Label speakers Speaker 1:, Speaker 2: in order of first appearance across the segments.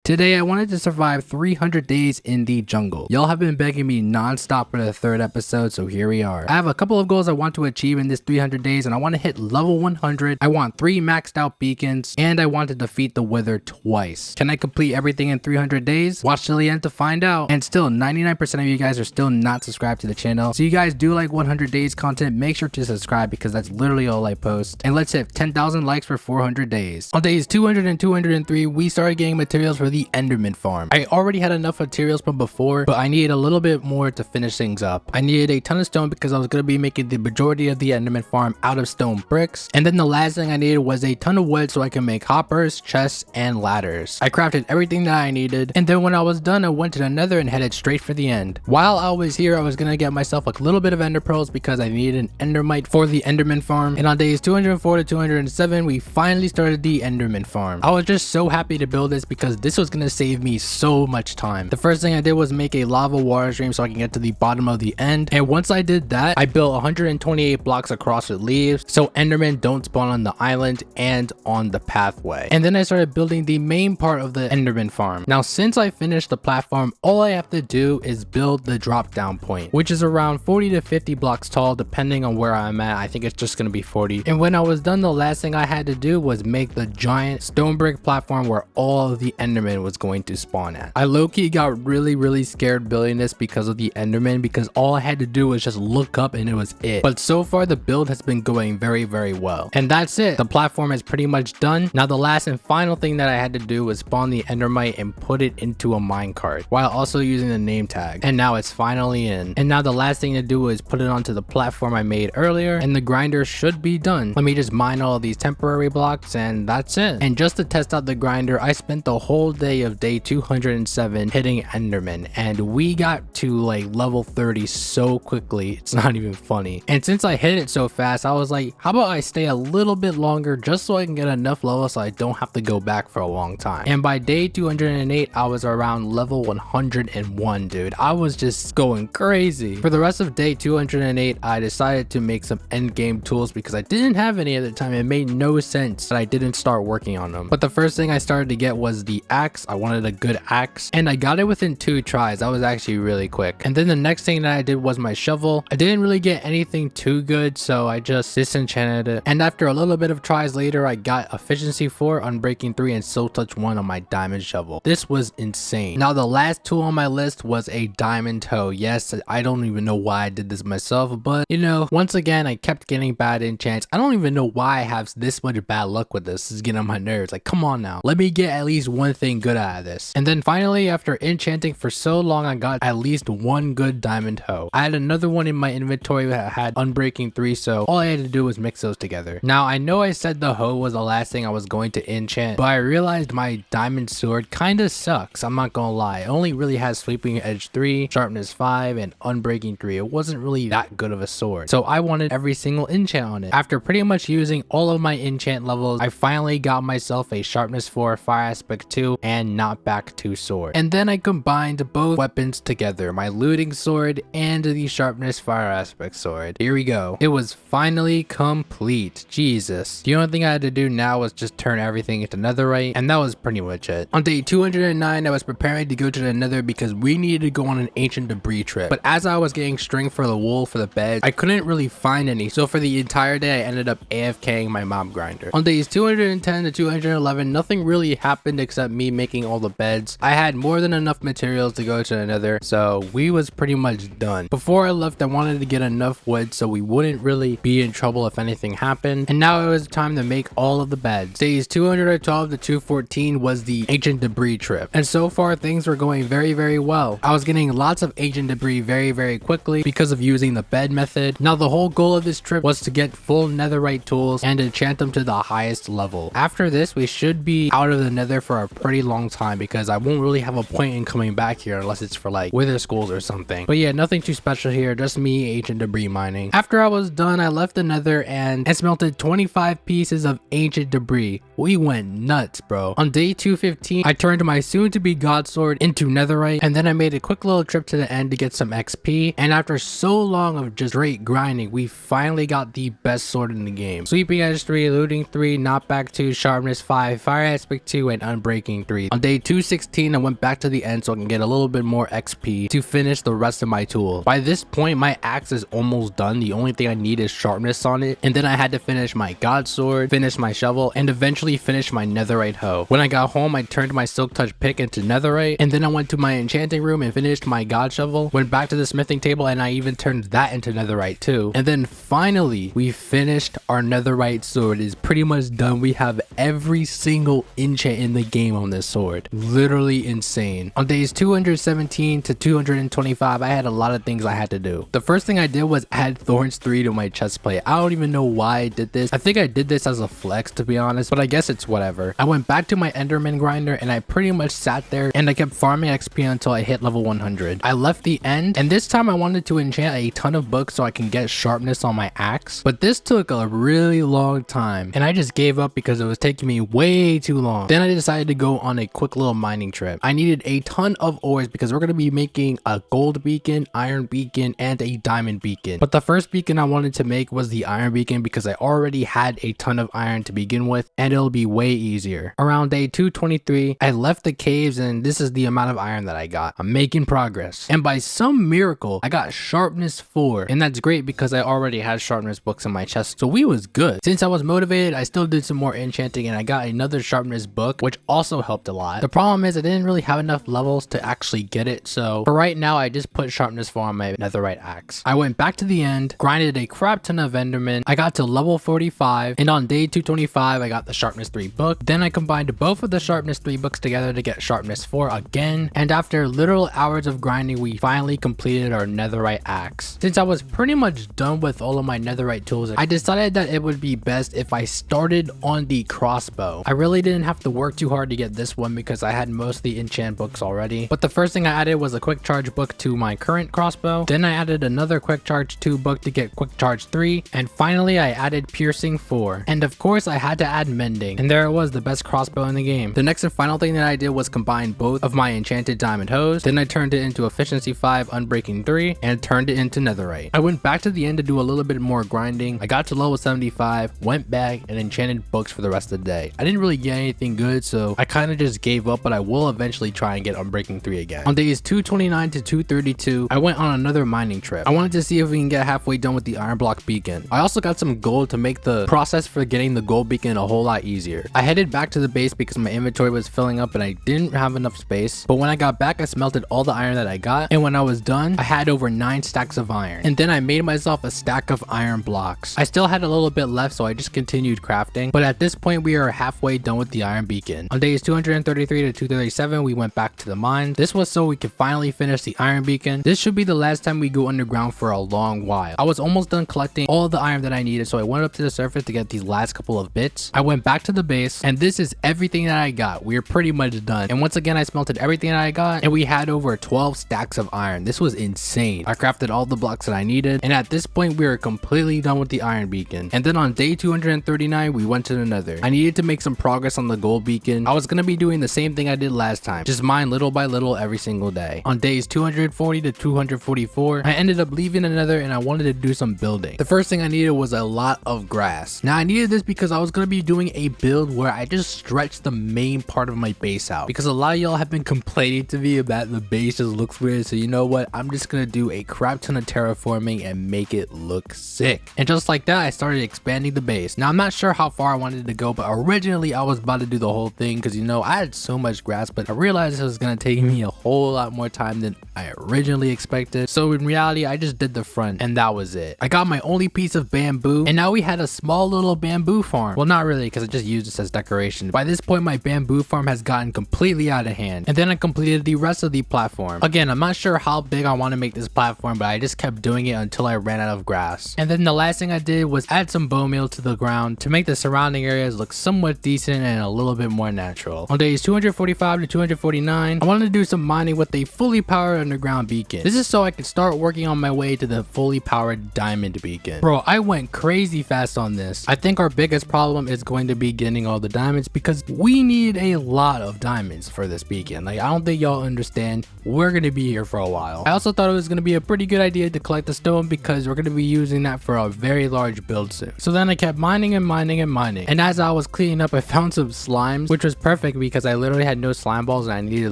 Speaker 1: Today I wanted to survive 300 days in the jungle. Y'all have been begging me non-stop for the third episode, so here we are. I have a couple of goals I want to achieve in this 300 days, and I want to hit level 100. I want 3 maxed out beacons, and I want to defeat the Wither twice. Can I complete everything in 300 days? Watch till the end to find out. And still, 99% of you guys are still not subscribed to the channel. So you guys do like 100 days content, make sure to subscribe because that's literally all I post. And let's hit 10,000 likes for 400 days. On days 200 and 203, we started getting materials for the Enderman farm. I already had enough materials from before, but I needed a little bit more to finish things up. I needed a ton of stone because I was going to be making the majority of the Enderman farm out of stone bricks. And then the last thing I needed was a ton of wood so I can make hoppers, chests, and ladders. I crafted everything that I needed, and then when I was done, I went to the nether and headed straight for the end. While I was here, I was going to get myself a little bit of ender pearls because I needed an endermite for the Enderman farm. And on days 204 to 207, we finally started the Enderman farm. I was just so happy to build this because this was going to save me so much time. The first thing I did was make a lava water stream so I can get to the bottom of the end. And once I did that, I built 128 blocks across with leaves so Endermen don't spawn on the island and on the pathway. And then I started building the main part of the Enderman farm. Now, since I finished the platform, all I have to do is build the drop down point, which is around 40 to 50 blocks tall depending on where I'm at. I think it's just gonna be 40. And when I was done, the last thing I had to do was make the giant stone brick platform where all of the Endermen was going to spawn at. I low-key got really scared building this because of the Enderman, because all I had to do was just look up and it was it. But so far the build has been going very well. And that's it. The platform is pretty much done. Now the last and final thing that I had to do was spawn the endermite and put it into a minecart while also using the name tag. And now it's finally in. And now the last thing to do is put it onto the platform I made earlier, and the grinder should be done. Let me just mine all of these temporary blocks and that's it. And just to test out the grinder, I spent the whole day of day 207 hitting enderman, and we got to like level 30 so quickly, it's not even funny. And since I hit it so fast, I was like, how about I stay a little bit longer just so I can get enough levels so I don't have to go back for a long time. And by day 208, I was around level 101, dude. I was just going crazy. For the rest of day 208, I decided to make some end game tools because I didn't have any at the time. It made no sense that I didn't start working on them. But the first thing I started to get was the axe. I wanted a good axe, and I got it within 2 tries. That was actually really quick. And then the next thing that I did was my shovel. I didn't really get anything too good, so I just disenchanted it. And after a little bit of tries later, I got efficiency 4, unbreaking 3, and soul touch 1 on my diamond shovel. This was insane. Now the last tool on my list was a diamond hoe. Yes, I don't even know why I did this myself, but you know, once again I kept getting bad enchants. I don't even know why I have this much bad luck with this. This is getting on my nerves. Like, come on now, let me get at least one thing good out of this. And then finally, after enchanting for so long, I got at least one good diamond hoe. I had another one in my inventory that had unbreaking 3, so all I had to do was mix those together. Now I know I said the hoe was the last thing I was going to enchant, but I realized my diamond sword kind of sucks. I'm not gonna lie. It only really has sweeping edge 3, sharpness 5, and unbreaking 3. It wasn't really that good of a sword, so I wanted every single enchant on it. After pretty much using all of my enchant levels, I finally got myself a sharpness 4, fire aspect 2, and knockback 2 sword. And then I combined both weapons together, my looting sword and the sharpness fire aspect sword. Here we go. It was finally complete. Jesus. The only thing I had to do now was just turn everything into netherite, and that was pretty much it. On day 209, I was preparing to go to the nether because we needed to go on an ancient debris trip. But as I was getting string for the wool for the beds, I couldn't really find any. So for the entire day, I ended up AFKing my mob grinder. On days 210 to 211, nothing really happened except me making all the beds. I had more than enough materials to go to the nether, so we was pretty much done. Before I left, I wanted to get enough wood so we wouldn't really be in trouble if anything happened. And now it was time to make all of the beds. Days 212 to 214 was the ancient debris trip, and so far things were going very well. I was getting lots of ancient debris very quickly because of using the bed method. Now the whole goal of this trip was to get full netherite tools and enchant them to the highest level. After this, we should be out of the nether for a pretty long time because I won't really have a point in coming back here unless it's for like wither schools or something. But yeah, nothing too special here, just me ancient debris mining. After I was done, I left the nether and smelted 25 pieces of ancient debris. We went nuts, bro. On day 215, I turned my soon-to-be god sword into netherite, and then I made a quick little trip to the end to get some XP. And after so long of just straight grinding, we finally got the best sword in the game. Sweeping edge 3, looting 3, knockback 2, sharpness 5, fire aspect 2, and unbreaking 3. 223. On day 216, I went back to the end so I can get a little bit more XP to finish the rest of my tools. By this point, my axe is almost done. The only thing I need is sharpness on it. And then I had to finish my god sword, finish my shovel, and eventually finish my netherite hoe. When I got home, I turned my silk touch pick into netherite, and then I went to my enchanting room and finished my god shovel, went back to the smithing table, and I even turned that into netherite too. And then finally, we finished our netherite sword. It is pretty much done. We have every single enchant in the game on this sword. Literally insane. On days 217 to 225, I had a lot of things I had to do. The first thing I did was add thorns 3 to my chest plate. I don't even know why I did this. I think I did this as a flex, to be honest, but I guess it's whatever. I went back to my enderman grinder and I pretty much sat there and I kept farming XP until I hit level 100. I left the end, and this time I wanted to enchant a ton of books so I can get sharpness on my axe, but this took a really long time and I just gave up because it was taking me way too long. Then I decided to go on a quick little mining trip. I needed a ton of ores because we're going to be making a gold beacon, iron beacon, and a diamond beacon. But the first beacon I wanted to make was the iron beacon because I already had a ton of iron to begin with and it'll be way easier. Around day 223, I left the caves and this is the amount of iron that I got. I'm making progress. And by some miracle, I got sharpness 4, and that's great because I already had sharpness books in my chest, so we was good. Since I was motivated, I still did some more enchanting and I got another sharpness book, which also helped a lot. The problem is I didn't really have enough levels to actually get it, so for right now I just put sharpness 4 on my netherite axe. I went back to the end, grinded a crap ton of endermen. I got to level 45, and on day 225 I got the sharpness 3 book. Then I combined both of the sharpness 3 books together to get sharpness 4 again, and after literal hours of grinding, we finally completed our netherite axe. Since I was pretty much done with all of my netherite tools, I decided that it would be best if I started on the crossbow. I really didn't have to work too hard to get this one because I had most of the enchant books already, but the first thing I added was a quick charge book to my current crossbow. Then I added another quick charge 2 book to get quick charge 3, and finally I added piercing 4, and of course I had to add mending, and there it was, the best crossbow in the game. The next and final thing that I did was combine both of my enchanted diamond hoes. Then I turned it into efficiency 5, unbreaking 3, and turned it into netherite. I went back to the end to do a little bit more grinding. I got to level 75, went back and enchanted books for the rest of the day. I didn't really get anything good, so I kind of just gave up, but I will eventually try and get unbreaking 3 again. On days 229 to 232, I went on another mining trip. I wanted to see if we can get halfway done with the iron block beacon. I also got some gold to make the process for getting the gold beacon a whole lot easier. I headed back to the base because my inventory was filling up and I didn't have enough space, but when I got back I smelted all the iron that I got, and when I was done I had over 9 stacks of iron, and then I made myself a stack of iron blocks. I still had a little bit left, so I just continued crafting, but at this point we are halfway done with the iron beacon. On days 233 to 237 we went back to the mine. This was so we could finally finish the iron beacon. This should be the last time we go underground for a long while. I was almost done collecting all of the iron that I needed, so I went up to the surface to get these last couple of bits. I went back to the base, and this is everything that I got. We're pretty much done, and once again I smelted everything that I got, and we had over 12 stacks of iron. This was insane. I crafted all the blocks that I needed, and at this point we were completely done with the iron beacon. And then on day 239 we went to the nether. I needed to make some progress on the gold beacon. I was gonna be doing the same thing I did last time, just mine little by little every single day. On days 240 to 244 I ended up leaving the nether and I wanted to do some building. The first thing I needed was a lot of grass. Now I needed this because I was gonna be doing a build where I just stretched the main part of my base out, because a lot of y'all have been complaining to me about the base just looks weird. So you know what, I'm just gonna do a crap ton of terraforming and make it look sick. And just like that I started expanding the base. Now I'm not sure how far I wanted to go, but originally I was about to do the whole thing because you know I had so much grass, but I realized it was gonna take me a whole lot more time than I originally expected. So in reality I just did the front and that was it. I got my only piece of bamboo, and now we had a small little bamboo farm. Well, not really, because I just used this as decoration. By this point my bamboo farm has gotten completely out of hand, and then I completed the rest of the platform. Again, I'm not sure how big I want to make this platform, but I just kept doing it until I ran out of grass. And then the last thing I did was add some bone meal to the ground to make the surrounding areas look somewhat decent and a little bit more natural. On days 245 to 249 I wanted to do some mining with a fully powered underground beacon. This is so I could start working on my way to the fully powered diamond beacon. Bro, I went crazy fast on this. I think our biggest problem is going to be getting all the diamonds, because we need a lot of diamonds for this beacon. Like, I don't think y'all understand. We're going to be here for a while. I also thought it was going to be a pretty good idea to collect the stone because we're going to be using that for a very large build soon. So then I kept mining and mining and mining, and as I was cleaning up I found some slimes, which was perfect because I literally had no slime balls and I needed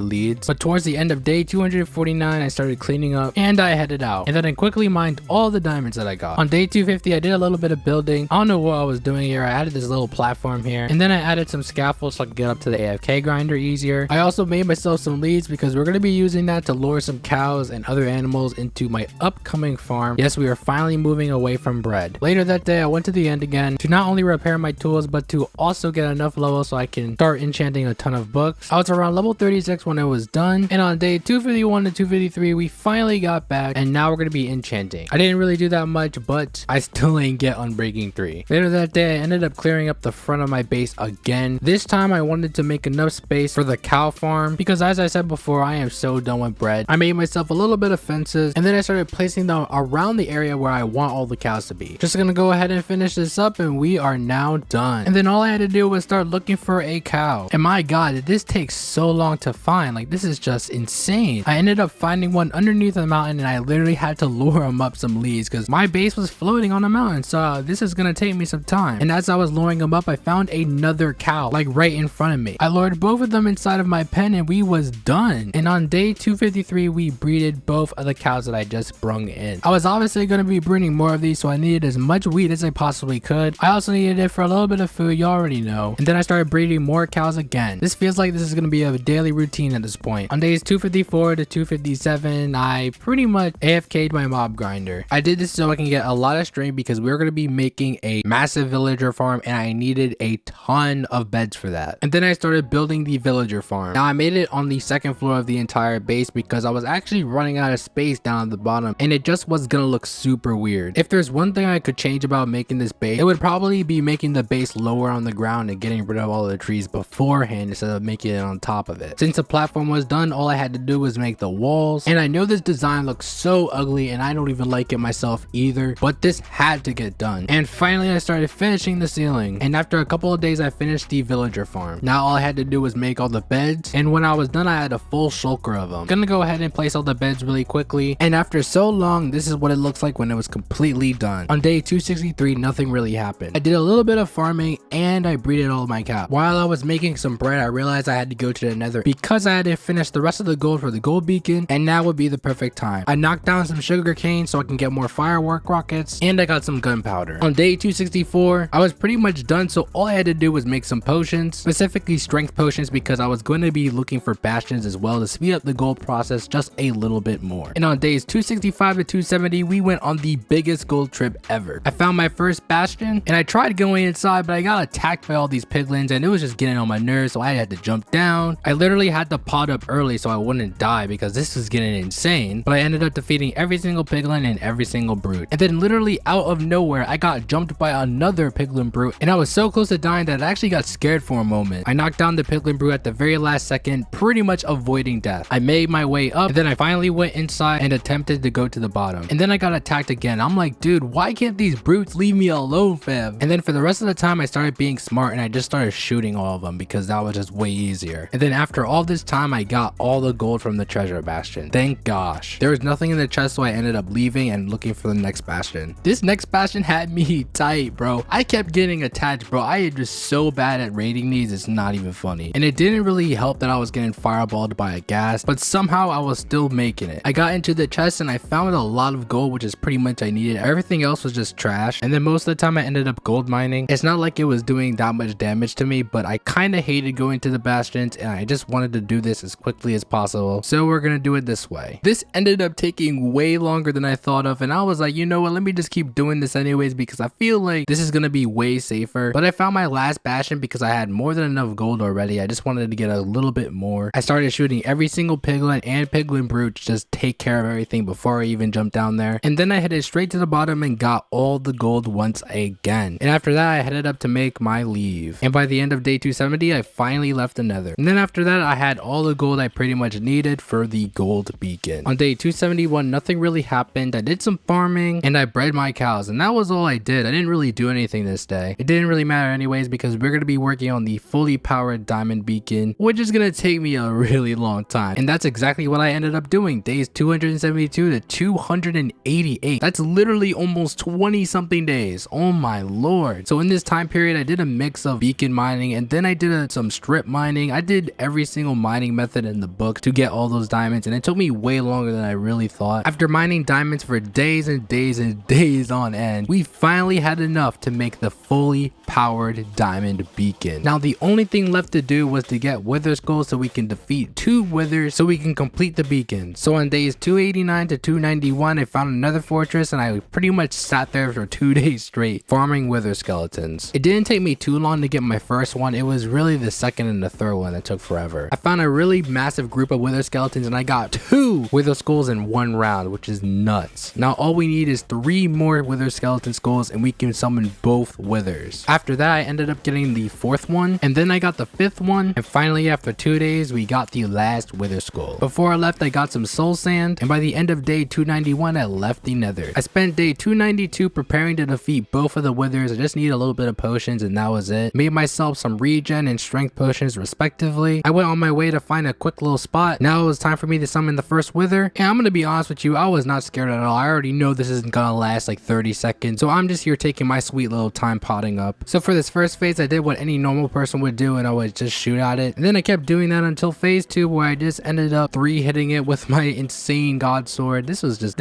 Speaker 1: leads. But towards the end of day 249, I started cleaning up and I headed out. And then I quickly mined all the diamonds that I got. On day 250, I did a little bit of building. I don't know what I was doing here. I added this little platform here. And then I added some scaffolds so I could get up to the AFK grinder easier. I also made myself some leads because we're going to be using that to lure some cows and other animals into my upcoming farm. Yes, we are finally moving away from bread. Later that day, I went to the end again to not only repair my tools, but to also get enough levels so I can start enchanting a ton of books. I was around level 36 when it was done. And on day 251 to 253, we finally got back and now we're going to be enchanting. I didn't really do that much, but I still ain't get Unbreaking 3. Later that day, I ended up clearing up the front of my base again. This time I wanted to make enough space for the cow farm because as I said before, I am so done with bread. I made myself a little bit of fences and then I started placing them around the area where I want all the cows to be. Just gonna go ahead and finish this up and we are now done. And then all I had to do was start looking for a cow. And my god, did this take so long to find. Like, this is just insane. I ended up finding one underneath the mountain and I literally had to lure him up some leads because my base was floating on the mountain, so this is gonna take me some time. And as I was luring him up, I found another cow like right in front of me. I lured both of them inside of my pen and we was done. And on day 253 we breeded both of the cows that I just brung in. I was obviously gonna be breeding more of these, so I needed as much wheat as I possibly could. I also needed it for a little bit of food, you already know. And then I started breeding more cows again. This feels like this is gonna be a daily routine at this point. On days 254 to 257 I pretty much AFK'd my mob grinder. I did this so I can get a lot of string because we're going to be making a massive villager farm and I needed a ton of beds for that. And then I started building the villager farm. Now I made it on the second floor of the entire base because I was actually running out of space down at the bottom and it just was going to look super weird. If there's one thing I could change about making this base, it would probably be making the base lower on the ground and getting rid of all the trees beforehand instead of making it on top of it. Since the platform was done, all I had to do was make the walls. And I know this design looks so ugly and I don't even like it myself either, but this had to get done. And finally I started finishing the ceiling, and after a couple of days I finished the villager farm. Now all I had to do was make all the beds, and when I was done I had a full shulker of them. Gonna go ahead and place all the beds really quickly, and after so long this is what it looks like when it was completely done. On day 263 nothing really happened. I did a little bit of farming and I breeded all of my cows. While I was making some bread I realized I had to go to the nether because I hadn't finished the rest of the gold for the gold beacon, and now would be the perfect time. I knocked down some sugar cane so I can get more firework rockets, and I got some gunpowder. On day 264 I was pretty much done, so all I had to do was make some potions, specifically strength potions, because I was going to be looking for bastions as well to speed up the gold process just a little bit more. And on days 265 to 270 we went on the biggest gold trip ever. I found my first bastion and I tried going inside, but I got attacked by all these piglins and it was just getting on my nerves, so I had to jump down. I literally had to pot up early so I wouldn't die because this was getting insane, but I ended up defeating every single piglin and every single brute. And then literally out of nowhere I got jumped by another piglin brute and I was so close to dying that I actually got scared for a moment. I knocked down the piglin brute at the very last second, pretty much avoiding death. I made my way up and then I finally went inside and attempted to go to the bottom, and then I got attacked again. I'm like, dude, why can't these brutes leave me alone, fam? And then for the rest of the time I started being smart and I just started shooting all of them because that was just way easier. And then after all this time I got all the gold from the treasure bastion. Thank gosh. There was nothing in the chest, so I ended up leaving and looking for the next bastion. This next bastion had me tight, bro. I kept getting attached, bro. I am just so bad at raiding these, it's not even funny. And it didn't really help that I was getting fireballed by a ghast, but somehow I was still making it. I got into the chest and I found a lot of gold, which is pretty much I needed. Everything else was just trash. And then most of the time I ended up gold mining. It's not like it was doing that much damage to me, but I kind of hated going to the bastions and I just wanted to do this as quickly as possible. So we're gonna do it this way. This ended up taking way longer than I thought of, and I was like, you know what, let me just keep doing this anyways because I feel like this is gonna be way safer. But I found my last bastion because I had more than enough gold already. I just wanted to get a little bit more. I started shooting every single piglin and piglin brute to just take care of everything before I even jumped down there. And then I headed straight to the bottom and got all the gold once again. And after that I headed up to make my leave. And by the end of day 270 I finally left the nether. And then after that I had all the gold I pretty much needed for the gold beacon. On day 271 nothing really happened. I did some farming and I bred my cows, and that was all I did. I didn't really do anything this day. It didn't really matter anyways because we're going to be working on the fully powered diamond beacon, which is going to take me a really long time. And that's exactly what I ended up doing. Days 272 to 288. That's literally almost 20 something days. Oh my lord. So in this time period I did a mix of beacon mining and then I did some strip mining. I did every single mining method in the book to get all those diamonds, and it took me way longer than I really thought. After mining diamonds for days and days and days on end, we finally had enough to make the fully powered diamond beacon. Now the only thing left to do was to get wither skulls so we can defeat 2 withers so we can complete the beacon. So on days 289 to 291, I found another fortress, and I pretty much sat there for 2 days straight farming wither skeletons. It didn't take me too long to get my first one. It was really the second and the third one that took forever. I found a really massive group of wither skeletons, and I got 2 wither skulls in 1 round, which is nuts. Now all we need is 3 more wither skeleton skulls and we can summon both withers. After that, I ended up getting the 4th one, and then I got the 5th one, and finally after 2 days we got the last wither skull. Before I left, I got some soul sand, and by the end of day 291 I left the nether. I spent day 292 preparing to defeat both of the withers. I just need a little bit of potions and that was it. Made myself some regen and strength potions respectively. I went on my way to find a quick little spot. Now it was time for me to summon the first wither, and I'm gonna be honest with you, I was not scared at all. I already know this isn't gonna last like 30 seconds, so I'm just here taking my sweet little time potting up. So for this first phase, I did what any normal person would do, and I would just shoot at it, and then I kept doing that until phase 2, where I just ended up 3-hitting it with my insane god sword. This was just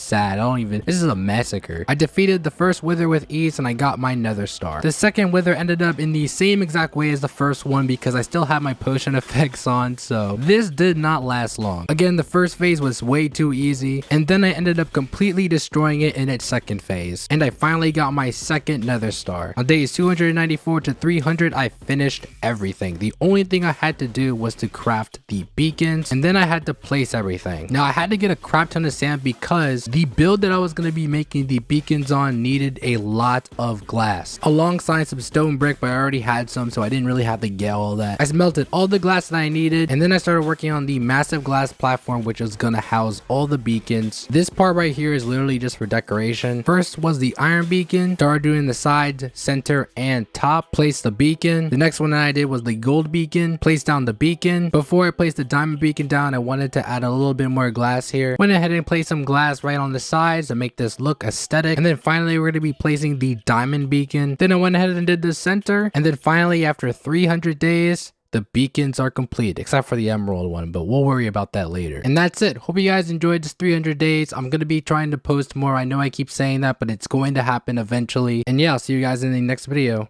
Speaker 1: sad. This is a massacre. I defeated the first wither with ease, and I got my nether star. The second wither ended up in the same exact way as the first one because I still had my potion effects on, so this did not last long. Again, the first phase was way too easy, and then I ended up completely destroying it in its second phase, and I finally got my second nether star. On days 294 to 300, I finished everything. The only thing I had to do was to craft the beacons, and then I had to place everything. Now I had to get a crap ton of sand because the build that I was going to be making the beacons on needed a lot of glass alongside some stone brick, but I already had some, so I didn't really have to get all that. I smelted all the glass that I needed, and then I started working on the massive glass platform, which was gonna house all the beacons. This part right here is literally just for decoration. First was the iron beacon. Started doing the sides, center, and top. Placed the beacon. The next one that I did was the gold beacon. Placed down the beacon. Before I placed the diamond beacon down, I wanted to add a little bit more glass here. Went ahead and placed some glass right on the sides to make this look aesthetic. And then finally we're going to be placing the diamond beacon. Then I went ahead and did the center. And then finally, after 300 days, the beacons are complete, except for the emerald one, but we'll worry about that later. And that's it. Hope you guys enjoyed this 300 days. I'm going to be trying to post more. I know I keep saying that, but it's going to happen eventually. And yeah, I'll see you guys in the next video.